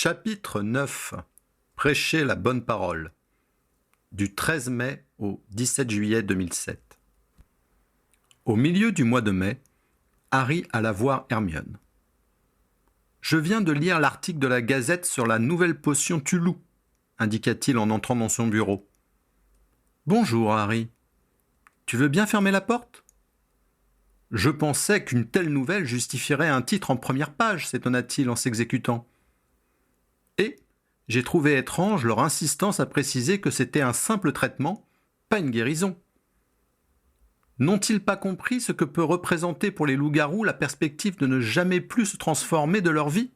Chapitre 9. Prêcher la bonne parole. Du 13 mai au 17 juillet 2007. Au milieu du mois de mai, Harry alla voir Hermione. « Je viens de lire l'article de la Gazette sur la nouvelle potion Tulou, indiqua-t-il en entrant dans son bureau. « Bonjour, Harry. Tu veux bien fermer la porte ?»« Je pensais qu'une telle nouvelle justifierait un titre en première page, s'étonna-t-il en s'exécutant. Et j'ai trouvé étrange leur insistance à préciser que c'était un simple traitement, pas une guérison. N'ont-ils pas compris ce que peut représenter pour les loups-garous la perspective de ne jamais plus se transformer de leur vie ?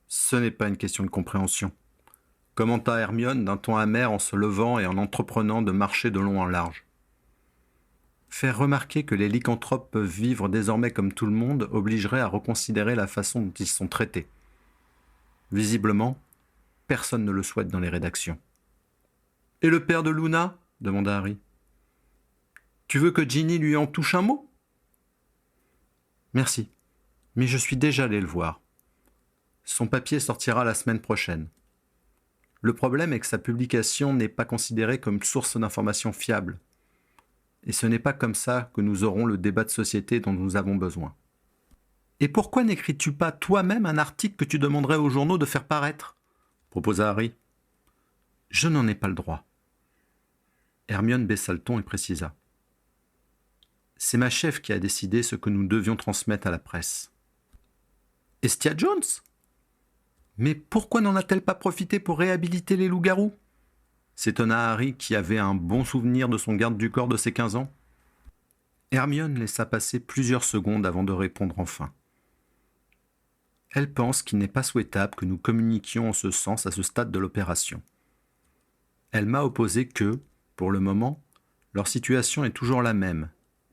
Ce n'est pas une question de compréhension, commenta Hermione d'un ton amer en se levant et en entreprenant de marcher de long en large. Faire remarquer que les lycanthropes peuvent vivre désormais comme tout le monde obligerait à reconsidérer la façon dont ils sont traités. Visiblement, personne ne le souhaite dans les rédactions. « Et le père de Luna ?» demanda Harry. « Tu veux que Ginny lui en touche un mot ?»« Merci, mais je suis déjà allé le voir. Son papier sortira la semaine prochaine. Le problème est que sa publication n'est pas considérée comme source d'information fiable. Et ce n'est pas comme ça que nous aurons le débat de société dont nous avons besoin. » « Et pourquoi n'écris-tu pas toi-même un article que tu demanderais aux journaux de faire paraître ?» proposa Harry. « Je n'en ai pas le droit. » Hermione baissa le ton et précisa. « C'est ma chef qui a décidé ce que nous devions transmettre à la presse. »« Estia Jones ? Mais pourquoi n'en a-t-elle pas profité pour réhabiliter les loups-garous ?» s'étonna Harry qui avait un bon souvenir de son garde du corps de ses 15 ans. Hermione laissa passer plusieurs secondes avant de répondre enfin. Elle pense qu'il n'est pas souhaitable que nous communiquions en ce sens à ce stade de l'opération. Elle m'a opposé que, pour le moment, leur situation est toujours la même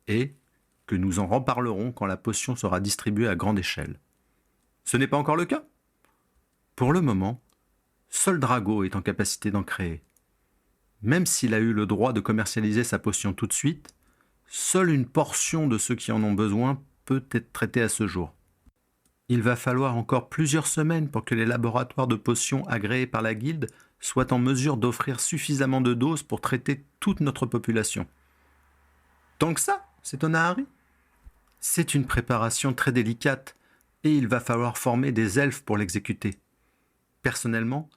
et que nous en reparlerons quand la potion sera distribuée à grande échelle. Ce n'est pas encore le cas ? Pour le moment, seul Drago est en capacité d'en créer. Même s'il a eu le droit de commercialiser sa potion tout de suite, seule une portion de ceux qui en ont besoin peut être traitée à ce jour. Il va falloir encore plusieurs semaines pour que les laboratoires de potions agréés par la Guilde soient en mesure d'offrir suffisamment de doses pour traiter toute notre population. Tant que ça, s'étonna Harry. C'est une préparation très délicate et il va falloir former des elfes pour l'exécuter. Personnellement,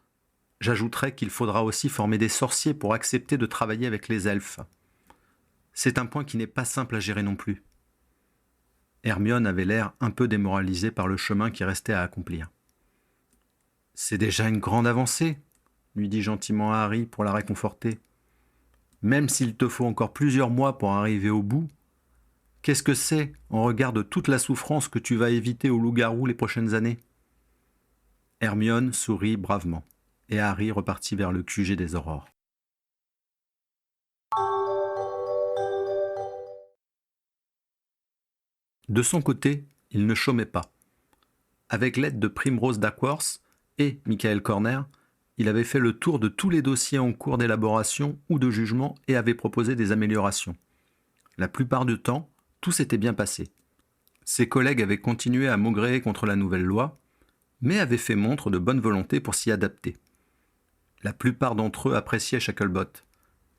j'ajouterais qu'il faudra aussi former des sorciers pour accepter de travailler avec les elfes. C'est un point qui n'est pas simple à gérer non plus. Hermione avait l'air un peu démoralisée par le chemin qui restait à accomplir. « C'est déjà une grande avancée, » lui dit gentiment Harry pour la réconforter. « Même s'il te faut encore plusieurs mois pour arriver au bout, qu'est-ce que c'est en regard de toute la souffrance que tu vas éviter aux loups-garous les prochaines années ?» Hermione sourit bravement, et Harry repartit vers le QG des Aurores. De son côté, il ne chômait pas. Avec l'aide de Primrose Dackworth et Michael Corner, il avait fait le tour de tous les dossiers en cours d'élaboration ou de jugement et avait proposé des améliorations. La plupart du temps, tout s'était bien passé. Ses collègues avaient continué à maugréer contre la nouvelle loi, mais avaient fait montre de bonne volonté pour s'y adapter. La plupart d'entre eux appréciaient Shacklebot,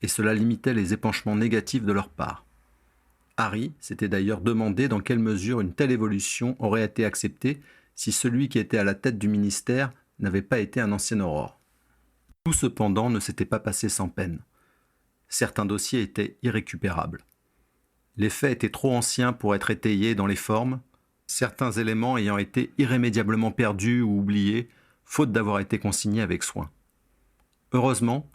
et cela limitait les épanchements négatifs de leur part. Harry s'était d'ailleurs demandé dans quelle mesure une telle évolution aurait été acceptée si celui qui était à la tête du ministère n'avait pas été un ancien Aurore. Tout cependant ne s'était pas passé sans peine. Certains dossiers étaient irrécupérables. Les faits étaient trop anciens pour être étayés dans les formes, certains éléments ayant été irrémédiablement perdus ou oubliés, faute d'avoir été consignés avec soin. Heureusement,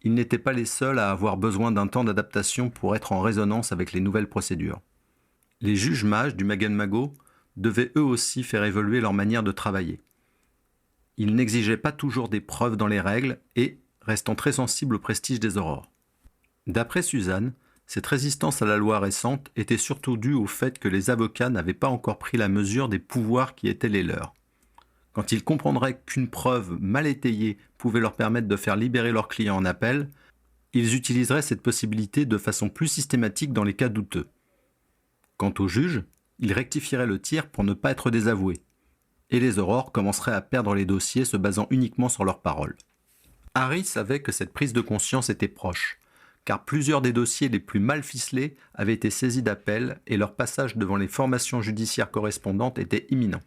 ils n'étaient pas les seuls à avoir besoin d'un temps d'adaptation pour être en résonance avec les nouvelles procédures. Les juges mages du Magen-Mago devaient eux aussi faire évoluer leur manière de travailler. Ils n'exigeaient pas toujours des preuves dans les règles et, restant très sensibles au prestige des Aurores. D'après Suzanne, cette résistance à la loi récente était surtout due au fait que les avocats n'avaient pas encore pris la mesure des pouvoirs qui étaient les leurs. Quand ils comprendraient qu'une preuve mal étayée pouvait leur permettre de faire libérer leurs clients en appel, ils utiliseraient cette possibilité de façon plus systématique dans les cas douteux. Quant aux juges, ils rectifieraient le tir pour ne pas être désavoués. et les Aurores commenceraient à perdre les dossiers se basant uniquement sur leurs paroles. Harry savait que cette prise de conscience était proche, car plusieurs des dossiers les plus mal ficelés avaient été saisis d'appel et leur passage devant les formations judiciaires correspondantes était imminent.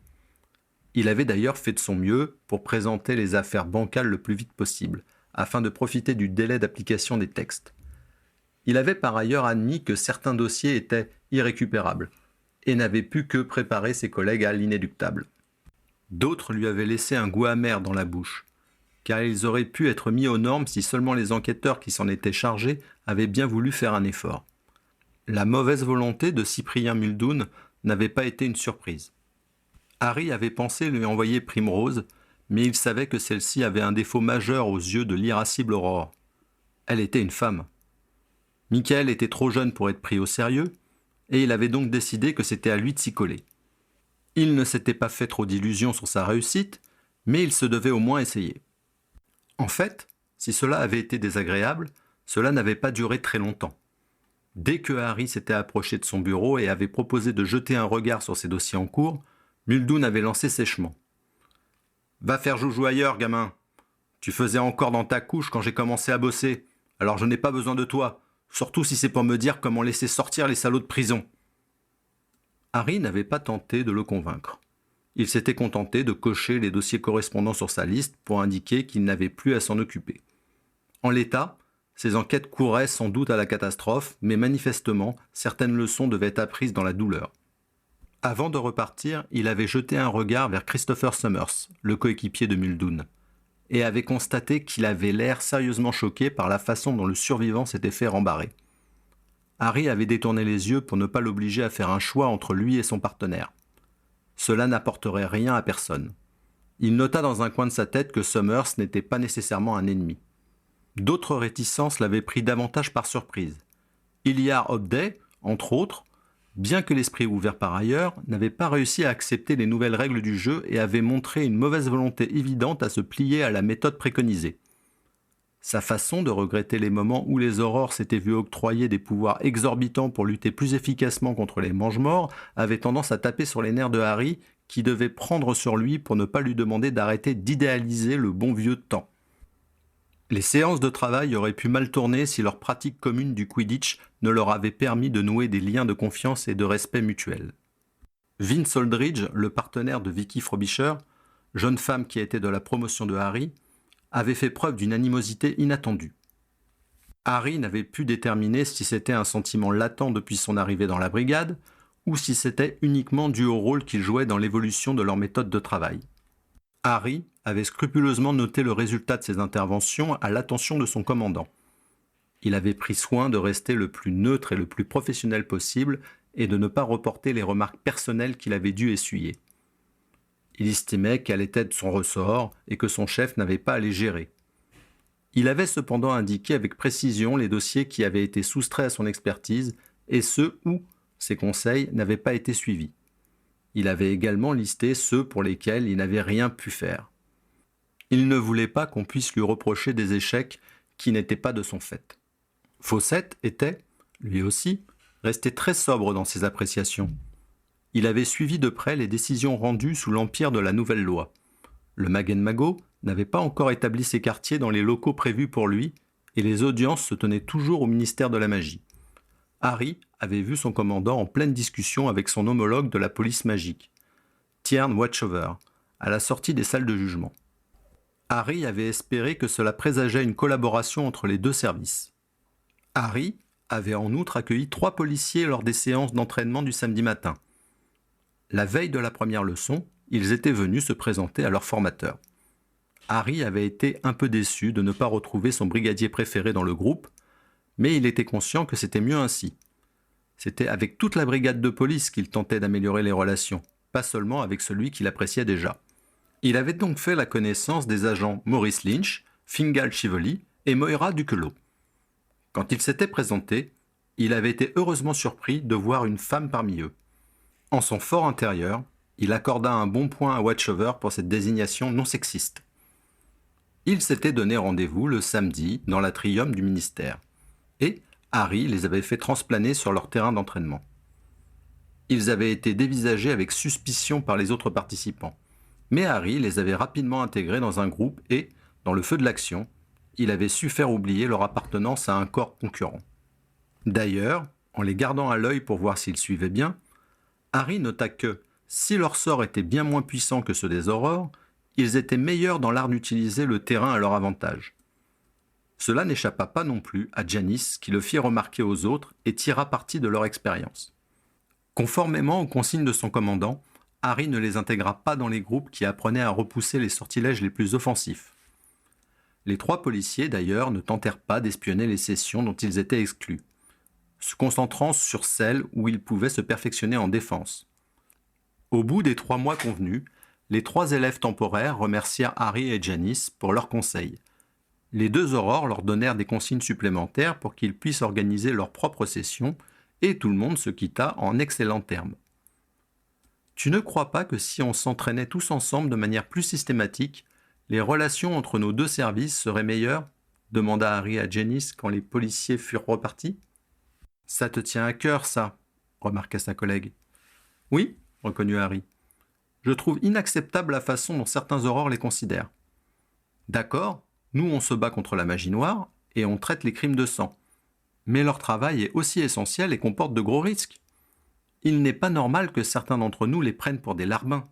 Il avait d'ailleurs fait de son mieux pour présenter les affaires bancales le plus vite possible, afin de profiter du délai d'application des textes. Il avait par ailleurs admis que certains dossiers étaient irrécupérables, et n'avait pu que préparer ses collègues à l'inéluctable. D'autres lui avaient laissé un goût amer dans la bouche, car ils auraient pu être mis aux normes si seulement les enquêteurs qui s'en étaient chargés avaient bien voulu faire un effort. La mauvaise volonté de Cyprien Muldoon n'avait pas été une surprise. Harry avait pensé lui envoyer Primrose, mais il savait que celle-ci avait un défaut majeur aux yeux de l'irascible Aurore. Elle était une femme. Michael était trop jeune pour être pris au sérieux, et il avait donc décidé que c'était à lui de s'y coller. Il ne s'était pas fait trop d'illusions sur sa réussite, mais il se devait au moins essayer. En fait, si cela avait été désagréable, cela n'avait pas duré très longtemps. Dès que Harry s'était approché de son bureau et avait proposé de jeter un regard sur ses dossiers en cours, Muldoon avait lancé sèchement. « Va faire joujou ailleurs, gamin. Tu faisais encore dans ta couche quand j'ai commencé à bosser, alors je n'ai pas besoin de toi, surtout si c'est pour me dire comment laisser sortir les salauds de prison. » Harry n'avait pas tenté de le convaincre. Il s'était contenté de cocher les dossiers correspondants sur sa liste pour indiquer qu'il n'avait plus à s'en occuper. En l'état, ses enquêtes couraient sans doute à la catastrophe, mais manifestement, certaines leçons devaient être apprises dans la douleur. Avant de repartir, il avait jeté un regard vers Christopher Summers, le coéquipier de Muldoon, et avait constaté qu'il avait l'air sérieusement choqué par la façon dont le survivant s'était fait rembarrer. Harry avait détourné les yeux pour ne pas l'obliger à faire un choix entre lui et son partenaire. Cela n'apporterait rien à personne. Il nota dans un coin de sa tête que Summers n'était pas nécessairement un ennemi. D'autres réticences l'avaient pris davantage par surprise. Hilliard Hobday, entre autres, bien que l'esprit ouvert par ailleurs, n'avait pas réussi à accepter les nouvelles règles du jeu et avait montré une mauvaise volonté évidente à se plier à la méthode préconisée. Sa façon de regretter les moments où les Aurores s'étaient vues octroyer des pouvoirs exorbitants pour lutter plus efficacement contre les mange-morts avait tendance à taper sur les nerfs de Harry, qui devait prendre sur lui pour ne pas lui demander d'arrêter d'idéaliser le bon vieux temps. Les séances de travail auraient pu mal tourner si leur pratique commune du Quidditch ne leur avait permis de nouer des liens de confiance et de respect mutuel. Vince Aldridge, le partenaire de Vicky Frobisher, jeune femme qui était de la promotion de Harry, avait fait preuve d'une animosité inattendue. Harry n'avait pu déterminer si c'était un sentiment latent depuis son arrivée dans la brigade ou si c'était uniquement dû au rôle qu'il jouait dans l'évolution de leur méthode de travail. Harry avait scrupuleusement noté le résultat de ses interventions à l'attention de son commandant. Il avait pris soin de rester le plus neutre et le plus professionnel possible et de ne pas reporter les remarques personnelles qu'il avait dû essuyer. Il estimait qu'elle était de son ressort et que son chef n'avait pas à les gérer. Il avait cependant indiqué avec précision les dossiers qui avaient été soustraits à son expertise et ceux où ses conseils n'avaient pas été suivis. Il avait également listé ceux pour lesquels il n'avait rien pu faire. Il ne voulait pas qu'on puisse lui reprocher des échecs qui n'étaient pas de son fait. Fawcett était, lui aussi, resté très sobre dans ses appréciations. Il avait suivi de près les décisions rendues sous l'empire de la nouvelle loi. Le Magen-Mago n'avait pas encore établi ses quartiers dans les locaux prévus pour lui, et les audiences se tenaient toujours au ministère de la Magie. Harry avait vu son commandant en pleine discussion avec son homologue de la police magique, Tiern Watchover, à la sortie des salles de jugement. Harry avait espéré que cela présageait une collaboration entre les deux services. Harry avait en outre accueilli 3 policiers lors des séances d'entraînement du samedi matin. La veille de la première leçon, ils étaient venus se présenter à leur formateur. Harry avait été un peu déçu de ne pas retrouver son brigadier préféré dans le groupe, mais il était conscient que c'était mieux ainsi. C'était avec toute la brigade de police qu'il tentait d'améliorer les relations, pas seulement avec celui qu'il appréciait déjà. Il avait donc fait la connaissance des agents Maurice Lynch, Fingal Chivoli et Moira Duquelot. Quand il s'était présenté, il avait été heureusement surpris de voir une femme parmi eux. En son fort intérieur, il accorda un bon point à Watchover pour cette désignation non sexiste. Ils s'étaient donné rendez-vous le samedi dans l'atrium du ministère, et Harry les avait fait transplaner sur leur terrain d'entraînement. Ils avaient été dévisagés avec suspicion par les autres participants, Mais Harry les avait rapidement intégrés dans un groupe et, dans le feu de l'action, il avait su faire oublier leur appartenance à un corps concurrent. D'ailleurs, en les gardant à l'œil pour voir s'ils suivaient bien, Harry nota que, si leur sort était bien moins puissant que ceux des aurores, ils étaient meilleurs dans l'art d'utiliser le terrain à leur avantage. Cela n'échappa pas non plus à Janice qui le fit remarquer aux autres et tira parti de leur expérience. Conformément aux consignes de son commandant, Harry ne les intégra pas dans les groupes qui apprenaient à repousser les sortilèges les plus offensifs. Les 3 policiers, d'ailleurs, ne tentèrent pas d'espionner les sessions dont ils étaient exclus, se concentrant sur celles où ils pouvaient se perfectionner en défense. Au bout des 3 mois convenus, les 3 élèves temporaires remercièrent Harry et Janice pour leurs conseils. Les 2 aurores leur donnèrent des consignes supplémentaires pour qu'ils puissent organiser leurs propres sessions, et tout le monde se quitta en excellents termes. « Tu ne crois pas que si on s'entraînait tous ensemble de manière plus systématique, les relations entre nos 2 services seraient meilleures ?» demanda Harry à Janice quand les policiers furent repartis. « Ça te tient à cœur, ça ?» remarqua sa collègue. « Oui, » reconnut Harry. « Je trouve inacceptable la façon dont certains aurores les considèrent. D'accord, nous on se bat contre la magie noire et on traite les crimes de sang. Mais leur travail est aussi essentiel et comporte de gros risques. Il n'est pas normal que certains d'entre nous les prennent pour des larbins.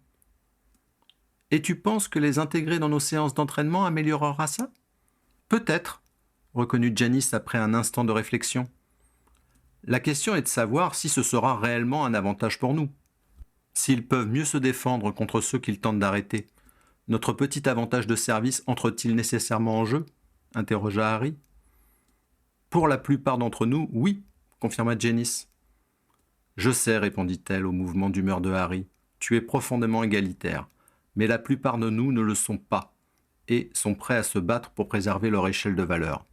Et tu penses que les intégrer dans nos séances d'entraînement améliorera ça ? Peut-être, reconnut Janice après un instant de réflexion. La question est de savoir si ce sera réellement un avantage pour nous. S'ils peuvent mieux se défendre contre ceux qu'ils tentent d'arrêter, notre petit avantage de service entre-t-il nécessairement en jeu ? Interrogea Harry. Pour la plupart d'entre nous, oui, confirma Janice. Je sais, répondit-elle au mouvement d'humeur de Harry, tu es profondément égalitaire, mais la plupart de nous ne le sont pas, et sont prêts à se battre pour préserver leur échelle de valeur.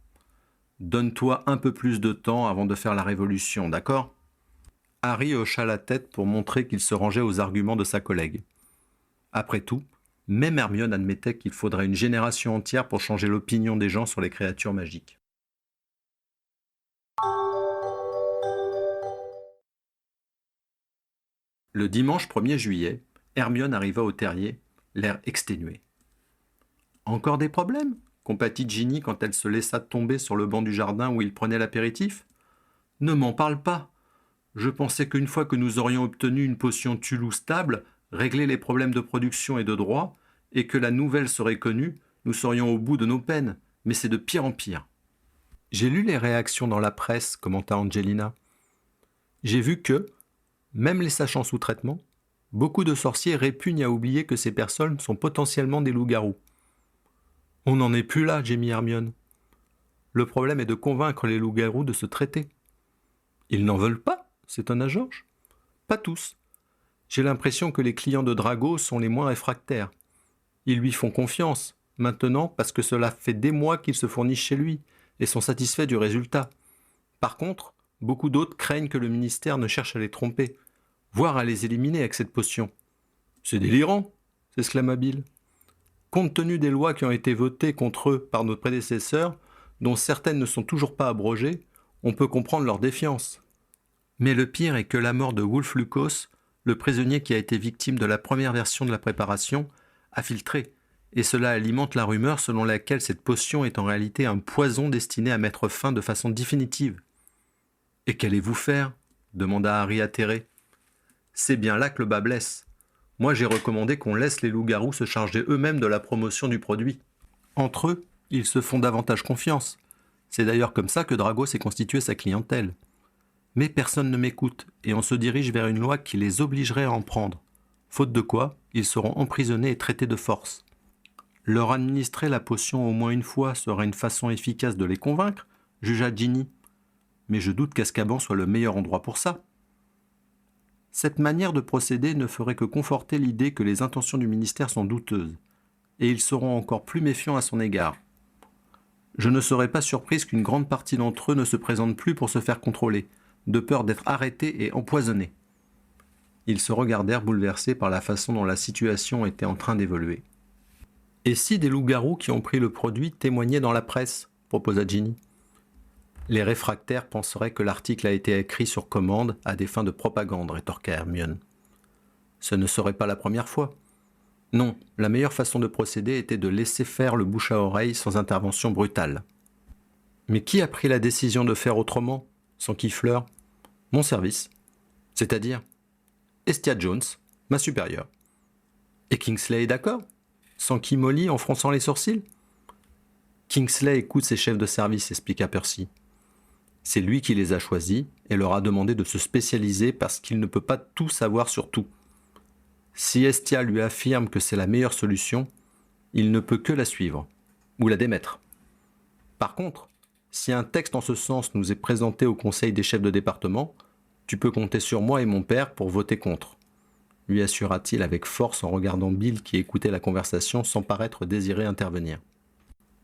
Donne-toi un peu plus de temps avant de faire la révolution, d'accord ? Harry hocha la tête pour montrer qu'il se rangeait aux arguments de sa collègue. Après tout, même Hermione admettait qu'il faudrait une génération entière pour changer l'opinion des gens sur les créatures magiques. Le dimanche 1er juillet, Hermione arriva au terrier, l'air exténué. « Encore des problèmes ?» compatit Ginny quand elle se laissa tomber sur le banc du jardin où il prenait l'apéritif. « Ne m'en parle pas. Je pensais qu'une fois que nous aurions obtenu une potion Tulou stable, réglé les problèmes de production et de droit, et que la nouvelle serait connue, nous serions au bout de nos peines, mais c'est de pire en pire. » « J'ai lu les réactions dans la presse, commenta Angelina. J'ai vu que, même les sachant sous traitement, beaucoup de sorciers répugnent à oublier que ces personnes sont potentiellement des loups-garous. On n'en est plus là, gémit Hermione. Le problème est de convaincre les loups-garous de se traiter. Ils n'en veulent pas, s'étonna George. Pas tous. J'ai l'impression que les clients de Drago sont les moins réfractaires. Ils lui font confiance, maintenant parce que cela fait des mois qu'ils se fournissent chez lui et sont satisfaits du résultat. Par contre, beaucoup d'autres craignent que le ministère ne cherche à les tromper, voire à les éliminer avec cette potion. « C'est délirant !» s'exclama Bill. « Compte tenu des lois qui ont été votées contre eux par nos prédécesseurs, dont certaines ne sont toujours pas abrogées, on peut comprendre leur défiance. Mais le pire est que la mort de Wulf Lucas, le prisonnier qui a été victime de la première version de la préparation, a filtré, et cela alimente la rumeur selon laquelle cette potion est en réalité un poison destiné à mettre fin de façon définitive. « Et qu'allez-vous faire ?» demanda Harry atterré. « C'est bien là que le bas blesse. Moi j'ai recommandé qu'on laisse les loups-garous se charger eux-mêmes de la promotion du produit. Entre eux, ils se font davantage confiance. C'est d'ailleurs comme ça que Drago s'est constitué sa clientèle. Mais personne ne m'écoute, et on se dirige vers une loi qui les obligerait à en prendre. Faute de quoi, ils seront emprisonnés et traités de force. Leur administrer la potion au moins une fois sera une façon efficace de les convaincre, jugea Ginny. Mais je doute qu'Azkaban soit le meilleur endroit pour ça. Cette manière de procéder ne ferait que conforter l'idée que les intentions du ministère sont douteuses, et ils seront encore plus méfiants à son égard. Je ne serais pas surprise qu'une grande partie d'entre eux ne se présente plus pour se faire contrôler, de peur d'être arrêtés et empoisonnés. Ils se regardèrent bouleversés par la façon dont la situation était en train d'évoluer. « Et si des loups-garous qui ont pris le produit témoignaient dans la presse ?» proposa Ginny. Les réfractaires penseraient que l'article a été écrit sur commande à des fins de propagande, rétorqua Hermione. Ce ne serait pas la première fois. Non, la meilleure façon de procéder était de laisser faire le bouche à oreille sans intervention brutale. Mais qui a pris la décision de faire autrement, sans qu'il fleure ? Mon service. C'est-à-dire Estia Jones, ma supérieure. Et Kingsley est d'accord ? S'enquit Molly en fronçant les sourcils. Kingsley écoute ses chefs de service, expliqua Percy. C'est lui qui les a choisis et leur a demandé de se spécialiser parce qu'il ne peut pas tout savoir sur tout. Si Estia lui affirme que c'est la meilleure solution, il ne peut que la suivre, ou la démettre. Par contre, si un texte en ce sens nous est présenté au conseil des chefs de département, tu peux compter sur moi et mon père pour voter contre, lui assura-t-il avec force en regardant Bill qui écoutait la conversation sans paraître désirer intervenir.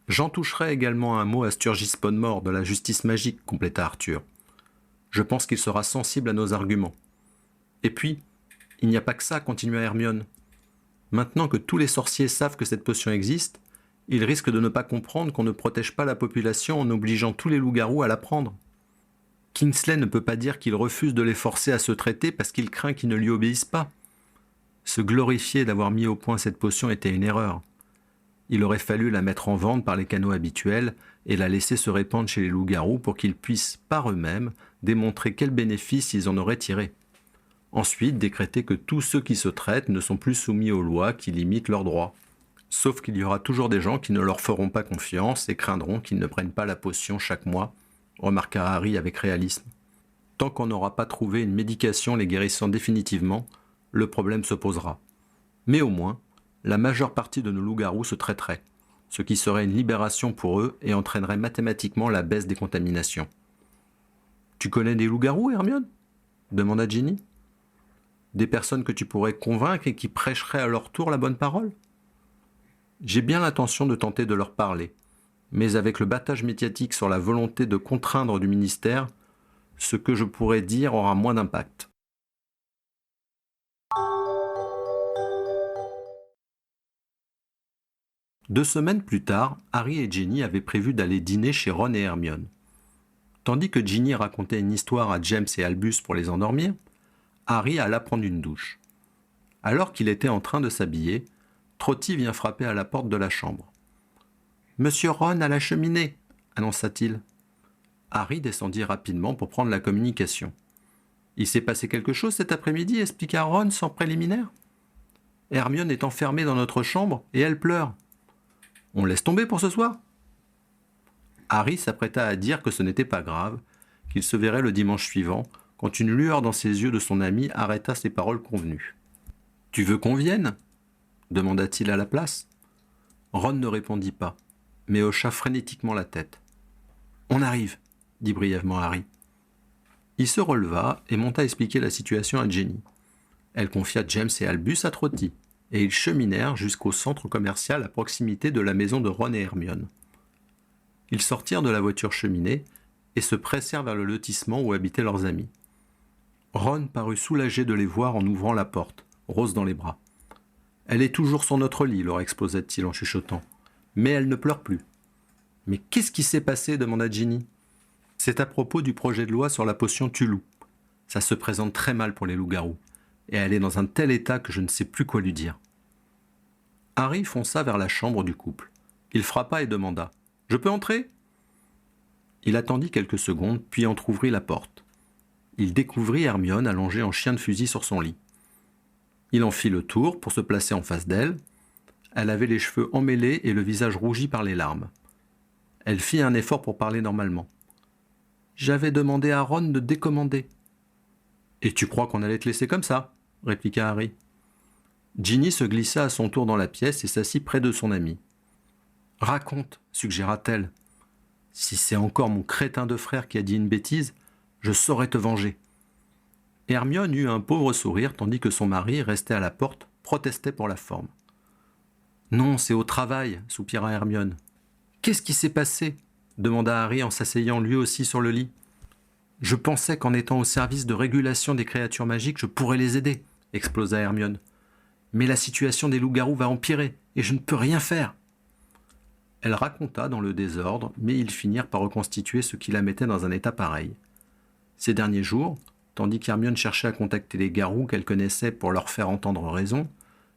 J'en toucherai également un mot à Sturgis Podmore de la justice magique, compléta Arthur. Je pense qu'il sera sensible à nos arguments. Et puis, il n'y a pas que ça, continua Hermione. Maintenant que tous les sorciers savent que cette potion existe, ils risquent de ne pas comprendre qu'on ne protège pas la population en obligeant tous les loups-garous à la prendre. Kingsley ne peut pas dire qu'il refuse de les forcer à se traiter parce qu'il craint qu'ils ne lui obéissent pas. Se glorifier d'avoir mis au point cette potion était une erreur. Il aurait fallu la mettre en vente par les canaux habituels et la laisser se répandre chez les loups-garous pour qu'ils puissent, par eux-mêmes, démontrer quels bénéfices ils en auraient tiré. Ensuite, décréter que tous ceux qui se traitent ne sont plus soumis aux lois qui limitent leurs droits. Sauf qu'il y aura toujours des gens qui ne leur feront pas confiance et craindront qu'ils ne prennent pas la potion chaque mois, remarqua Harry avec réalisme. Tant qu'on n'aura pas trouvé une médication les guérissant définitivement, le problème se posera. Mais au moins, la majeure partie de nos loups-garous se traiterait, ce qui serait une libération pour eux et entraînerait mathématiquement la baisse des contaminations. « Tu connais des loups-garous, Hermione ?» demanda Ginny. « Des personnes que tu pourrais convaincre et qui prêcheraient à leur tour la bonne parole ?» J'ai bien l'intention de tenter de leur parler, mais avec le battage médiatique sur la volonté de contraindre du ministère, ce que je pourrais dire aura moins d'impact. Deux semaines plus tard, Harry et Ginny avaient prévu d'aller dîner chez Ron et Hermione. Tandis que Ginny racontait une histoire à James et Albus pour les endormir, Harry alla prendre une douche. Alors qu'il était en train de s'habiller, Trotty vient frapper à la porte de la chambre. « Monsieur Ron à la cheminée !» annonça-t-il. Harry descendit rapidement pour prendre la communication. « Il s'est passé quelque chose cet après-midi » expliqua Ron sans préliminaire. « Hermione est enfermée dans notre chambre et elle pleure. On laisse tomber pour ce soir ?» Harry s'apprêta à dire que ce n'était pas grave, qu'il se verrait le dimanche suivant, quand une lueur dans ses yeux de son ami arrêta ses paroles convenues. « Tu veux qu'on vienne ?» demanda-t-il à la place. Ron ne répondit pas, mais hocha frénétiquement la tête. « On arrive !» dit brièvement Harry. Il se releva et monta expliquer la situation à Ginny. Elle confia James et Albus à Trotty, et ils cheminèrent jusqu'au centre commercial à proximité de la maison de Ron et Hermione. Ils sortirent de la voiture cheminée et se pressèrent vers le lotissement où habitaient leurs amis. Ron parut soulagé de les voir en ouvrant la porte, Rose dans les bras. « Elle est toujours sur notre lit, » leur exposa-t-il en chuchotant. « Mais elle ne pleure plus. »« Mais qu'est-ce qui s'est passé ?» demanda Ginny. « C'est à propos du projet de loi sur la potion Tulou. Ça se présente très mal pour les loups-garous, et elle est dans un tel état que je ne sais plus quoi lui dire. » Harry fonça vers la chambre du couple. Il frappa et demanda « Je peux entrer ?» Il attendit quelques secondes, puis entr'ouvrit la porte. Il découvrit Hermione allongée en chien de fusil sur son lit. Il en fit le tour pour se placer en face d'elle. Elle avait les cheveux emmêlés et le visage rougi par les larmes. Elle fit un effort pour parler normalement. « J'avais demandé à Ron de décommander. »« Et tu crois qu'on allait te laisser comme ça ?» répliqua Harry. Ginny se glissa à son tour dans la pièce et s'assit près de son amie. « Raconte, suggéra-t-elle. Si c'est encore mon crétin de frère qui a dit une bêtise, je saurai te venger. » Hermione eut un pauvre sourire tandis que son mari, resté à la porte, protestait pour la forme. « Non, c'est au travail, » soupira Hermione. « Qu'est-ce qui s'est passé ?» demanda Harry en s'asseyant lui aussi sur le lit. « Je pensais qu'en étant au service de régulation des créatures magiques, je pourrais les aider, » explosa Hermione. « Mais la situation des loups-garous va empirer, et je ne peux rien faire. » Elle raconta dans le désordre, mais ils finirent par reconstituer ce qui la mettait dans un état pareil. Ces derniers jours, tandis qu'Hermione cherchait à contacter les garous qu'elle connaissait pour leur faire entendre raison,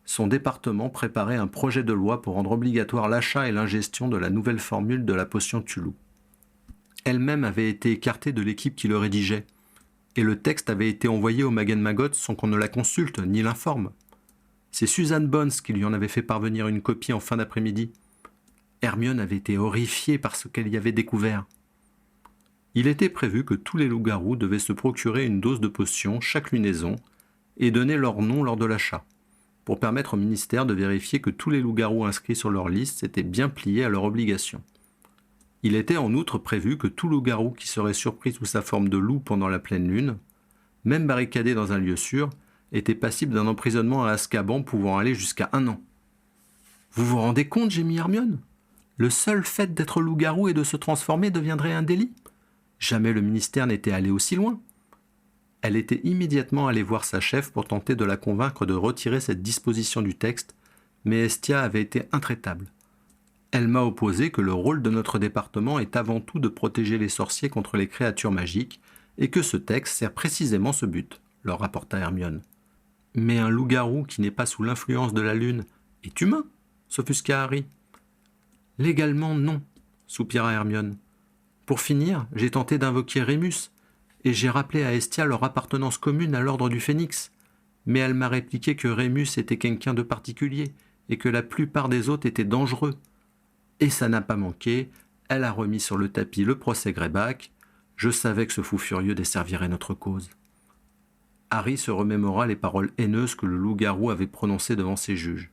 son département préparait un projet de loi pour rendre obligatoire l'achat et l'ingestion de la nouvelle formule de la potion Tulu. Elle-même avait été écartée de l'équipe qui le rédigeait, et le texte avait été envoyé au Magen-Magot sans qu'on ne la consulte ni l'informe. C'est Suzanne Bones qui lui en avait fait parvenir une copie en fin d'après-midi. Hermione avait été horrifiée par ce qu'elle y avait découvert. Il était prévu que tous les loups-garous devaient se procurer une dose de potion chaque lunaison et donner leur nom lors de l'achat, pour permettre au ministère de vérifier que tous les loups-garous inscrits sur leur liste s'étaient bien pliés à leur obligation. Il était en outre prévu que tout loup-garou qui serait surpris sous sa forme de loup pendant la pleine lune, même barricadé dans un lieu sûr, était passible d'un emprisonnement à Azkaban pouvant aller jusqu'à 1 an. « Vous vous rendez compte, gémit Hermione ? Le seul fait d'être loup-garou et de se transformer deviendrait un délit ? Jamais le ministère n'était allé aussi loin. » Elle était immédiatement allée voir sa chef pour tenter de la convaincre de retirer cette disposition du texte, mais Estia avait été intraitable. Elle m'a opposé que le rôle de notre département est avant tout de protéger les sorciers contre les créatures magiques, et que ce texte sert précisément ce but, leur rapporta Hermione. Mais un loup-garou qui n'est pas sous l'influence de la lune est humain, s'offusqua Harry. Légalement, non, soupira Hermione. Pour finir, j'ai tenté d'invoquer Rémus, et j'ai rappelé à Estia leur appartenance commune à l'ordre du Phénix. Mais elle m'a répliqué que Rémus était quelqu'un de particulier, et que la plupart des autres étaient dangereux. Et ça n'a pas manqué, elle a remis sur le tapis le procès Greyback. Je savais que ce fou furieux desservirait notre cause. Harry se remémora les paroles haineuses que le loup-garou avait prononcées devant ses juges.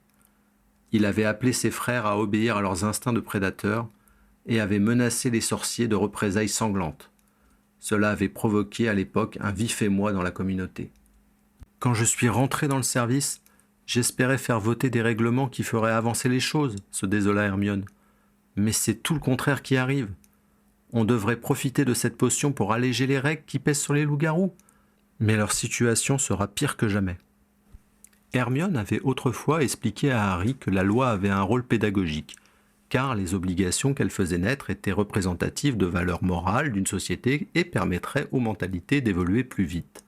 Il avait appelé ses frères à obéir à leurs instincts de prédateurs et avait menacé les sorciers de représailles sanglantes. Cela avait provoqué à l'époque un vif émoi dans la communauté. Quand je suis rentré dans le service, j'espérais faire voter des règlements qui feraient avancer les choses, se désola Hermione. Mais c'est tout le contraire qui arrive. On devrait profiter de cette potion pour alléger les règles qui pèsent sur les loups-garous. Mais leur situation sera pire que jamais. Hermione avait autrefois expliqué à Harry que la loi avait un rôle pédagogique, car les obligations qu'elle faisait naître étaient représentatives de valeurs morales d'une société et permettraient aux mentalités d'évoluer plus vite.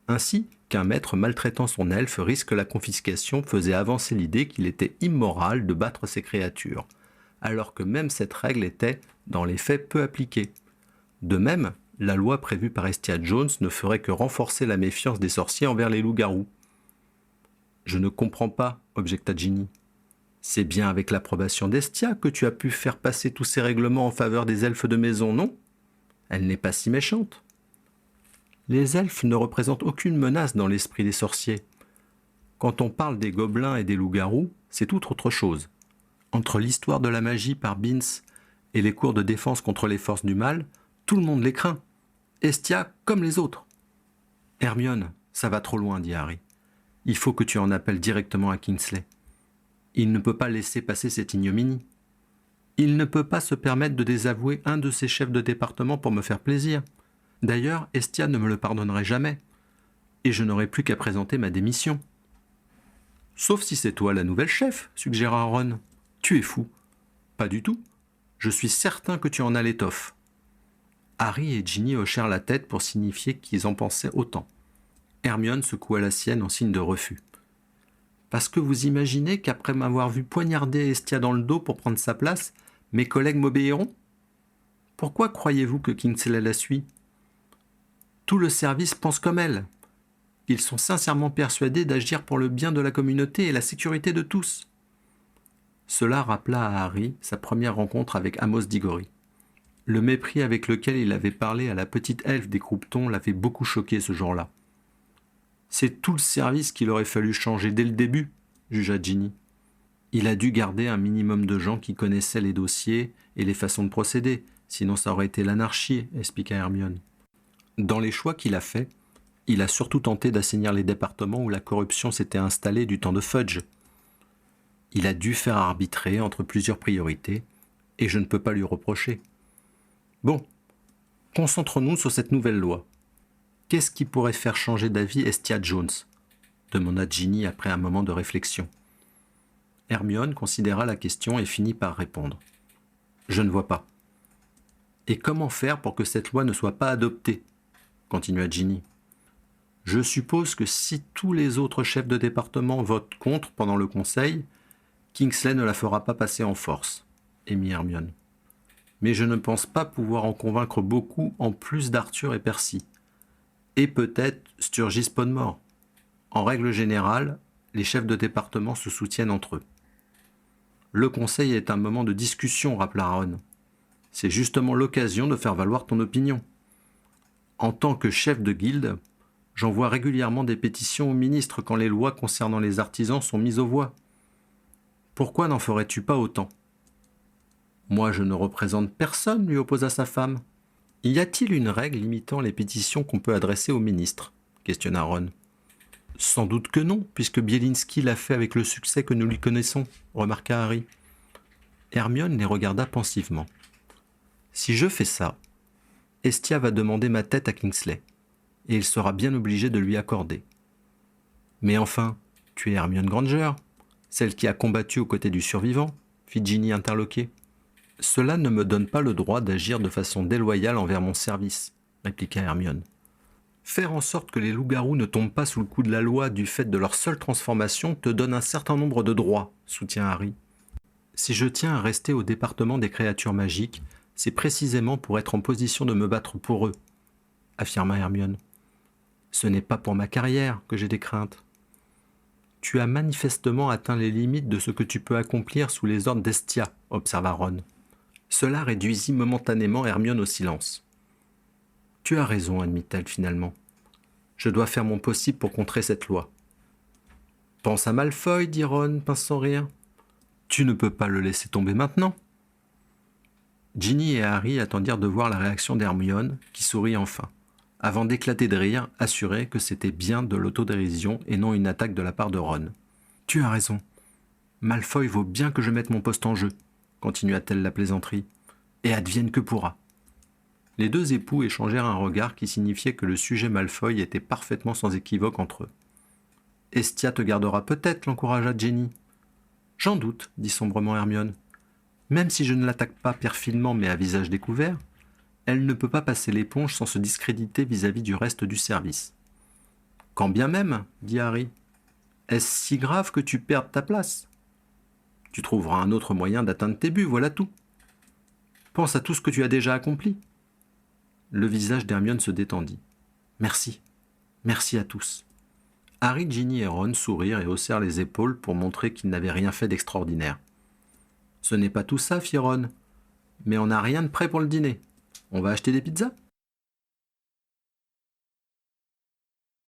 Ainsi qu'un maître maltraitant son elfe risque la confiscation faisait avancer l'idée qu'il était immoral de battre ses créatures, alors que même cette règle était, dans les faits, peu appliquée. De même, la loi prévue par Estia Jones ne ferait que renforcer la méfiance des sorciers envers les loups-garous. « Je ne comprends pas, objecta Ginny. C'est bien avec l'approbation d'Estia que tu as pu faire passer tous ces règlements en faveur des elfes de maison, non ? Elle n'est pas si méchante. » Les elfes ne représentent aucune menace dans l'esprit des sorciers. Quand on parle des gobelins et des loups-garous, c'est tout autre chose. Entre l'histoire de la magie par Binns et les cours de défense contre les forces du mal, tout le monde les craint. Estia comme les autres. Hermione, ça va trop loin, dit Harry. Il faut que tu en appelles directement à Kingsley. Il ne peut pas laisser passer cette ignominie. Il ne peut pas se permettre de désavouer un de ses chefs de département pour me faire plaisir. D'ailleurs, Estia ne me le pardonnerait jamais. Et je n'aurais plus qu'à présenter ma démission. Sauf si c'est toi la nouvelle chef, suggéra Ron. Tu es fou. Pas du tout. Je suis certain que tu en as l'étoffe. Harry et Ginny hochèrent la tête pour signifier qu'ils en pensaient autant. Hermione secoua la sienne en signe de refus. Parce que vous imaginez qu'après m'avoir vu poignarder Estia dans le dos pour prendre sa place, mes collègues m'obéiront ? Pourquoi croyez-vous que Kingsley la suit ? Tout le service pense comme elle. Ils sont sincèrement persuadés d'agir pour le bien de la communauté et la sécurité de tous. Cela rappela à Harry sa première rencontre avec Amos Diggory. Le mépris avec lequel il avait parlé à la petite elfe des Croupetons l'avait beaucoup choqué ce jour-là. C'est tout le service qu'il aurait fallu changer dès le début, jugea Ginny. Il a dû garder un minimum de gens qui connaissaient les dossiers et les façons de procéder, sinon ça aurait été l'anarchie, expliqua Hermione. Dans les choix qu'il a faits, il a surtout tenté d'assainir les départements où la corruption s'était installée du temps de Fudge. Il a dû faire arbitrer entre plusieurs priorités, et je ne peux pas lui reprocher. Bon, concentrons-nous sur cette nouvelle loi. Qu'est-ce qui pourrait faire changer d'avis Estia Jones ? Demanda Ginny après un moment de réflexion. Hermione considéra la question et finit par répondre. Je ne vois pas. Et comment faire pour que cette loi ne soit pas adoptée ? Continua Ginny. Je suppose que si tous les autres chefs de département votent contre pendant le conseil, Kingsley ne la fera pas passer en force, émit Hermione. Mais je ne pense pas pouvoir en convaincre beaucoup en plus d'Arthur et Percy. Et peut-être Sturgis Podmore. En règle générale, les chefs de département se soutiennent entre eux. Le conseil est un moment de discussion, rappela Ron. C'est justement l'occasion de faire valoir ton opinion. En tant que chef de guilde, j'envoie régulièrement des pétitions au ministre quand les lois concernant les artisans sont mises aux voix. Pourquoi n'en ferais-tu pas autant ? Moi, je ne représente personne, lui opposa sa femme. Y a-t-il une règle limitant les pétitions qu'on peut adresser au ministre ? Questionna Ron. Sans doute que non, puisque Bielinski l'a fait avec le succès que nous lui connaissons, remarqua Harry. Hermione les regarda pensivement. Si je fais ça, Estia va demander ma tête à Kingsley, et il sera bien obligé de lui accorder. Mais enfin, tu es Hermione Granger, celle qui a combattu aux côtés du survivant, fit Ginny interloquée. Cela ne me donne pas le droit d'agir de façon déloyale envers mon service, répliqua Hermione. Faire en sorte que les loups-garous ne tombent pas sous le coup de la loi du fait de leur seule transformation te donne un certain nombre de droits, soutient Harry. Si je tiens à rester au département des créatures magiques, c'est précisément pour être en position de me battre pour eux, affirma Hermione. Ce n'est pas pour ma carrière que j'ai des craintes. Tu as manifestement atteint les limites de ce que tu peux accomplir sous les ordres d'Estia, observa Ron. Cela réduisit momentanément Hermione au silence. Tu as raison, admit-elle finalement. Je dois faire mon possible pour contrer cette loi. Pense à Malfoy, dit Ron, pince sans rire. Tu ne peux pas le laisser tomber maintenant. Ginny et Harry attendirent de voir la réaction d'Hermione, qui sourit enfin, avant d'éclater de rire, assurés que c'était bien de l'autodérision et non une attaque de la part de Ron. Tu as raison. Malfoy vaut bien que je mette mon poste en jeu, continua-t-elle la plaisanterie, et advienne que pourra. Les deux époux échangèrent un regard qui signifiait que le sujet Malfoy était parfaitement sans équivoque entre eux. « Estia te gardera peut-être, l'encouragea Ginny. »« J'en doute, » dit sombrement Hermione. « Même si je ne l'attaque pas perfidement mais à visage découvert, elle ne peut pas passer l'éponge sans se discréditer vis-à-vis du reste du service. »« Quand bien même, » dit Harry. « Est-ce si grave que tu perdes ta place ? Tu trouveras un autre moyen d'atteindre tes buts, voilà tout. Pense à tout ce que tu as déjà accompli. » Le visage d'Hermione se détendit. « Merci. Merci à tous. » Harry, Ginny et Ron sourirent et haussèrent les épaules pour montrer qu'ils n'avaient rien fait d'extraordinaire. « Ce n'est pas tout ça, fit Ron. Mais on n'a rien de prêt pour le dîner. On va acheter des pizzas ?